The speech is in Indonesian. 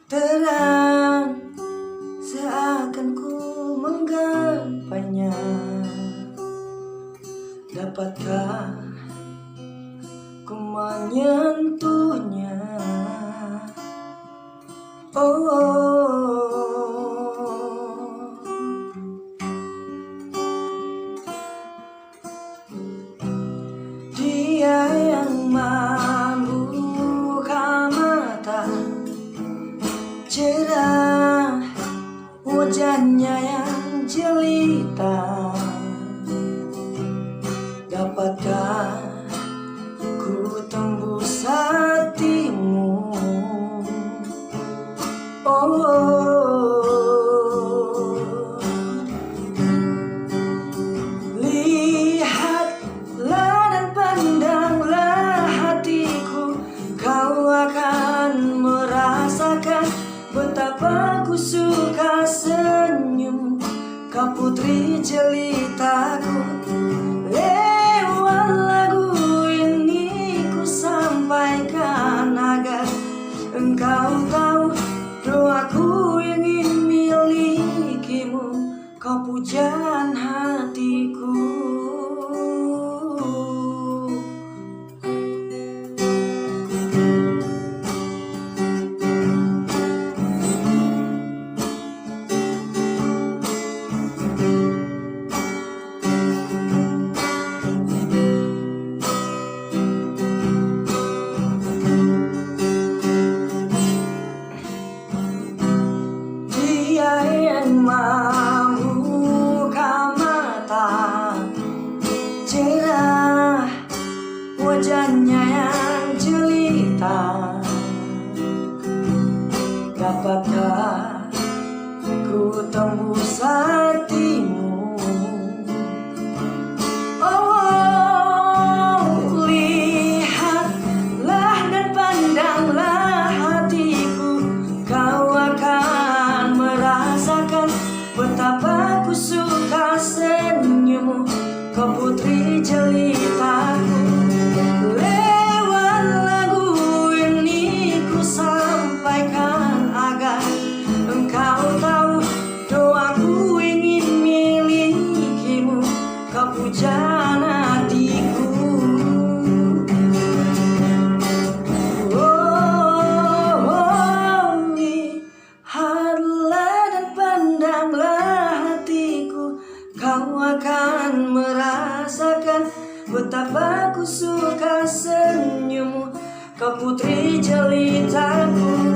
terang seakan ku menggapainya. Dapatkah ku menyentuhnya? Dia yang membuka mata, cerah wajahnya yang jelita. Dapatkah ku tembus hatimu? Lihatlah dan pandanglah hatiku, kau akan merasakan betapa ku suka senyum. Kau putri jelitaku, lewat lagu ini ku sampaikan agar engkau tahu doaku ingin milikimu, kau pujaan hatiku. Dia yang membuka mata, cerah wajahnya yang jelita. Dapatkah ku tembus hatimu? Lihatlah dan pandanglah hatiku, kau akan merasakan betapa ku suka senyummu, kau putri jelitaku. Lewat lagu ini ku sampaikan agar engkau tahu doaku ingin milikimu, kau pujaan hatiku. Lihatlah dan pandanglah hatiku, kau akan merasakan betapa ku suka senyummu, kau putri jelitaku.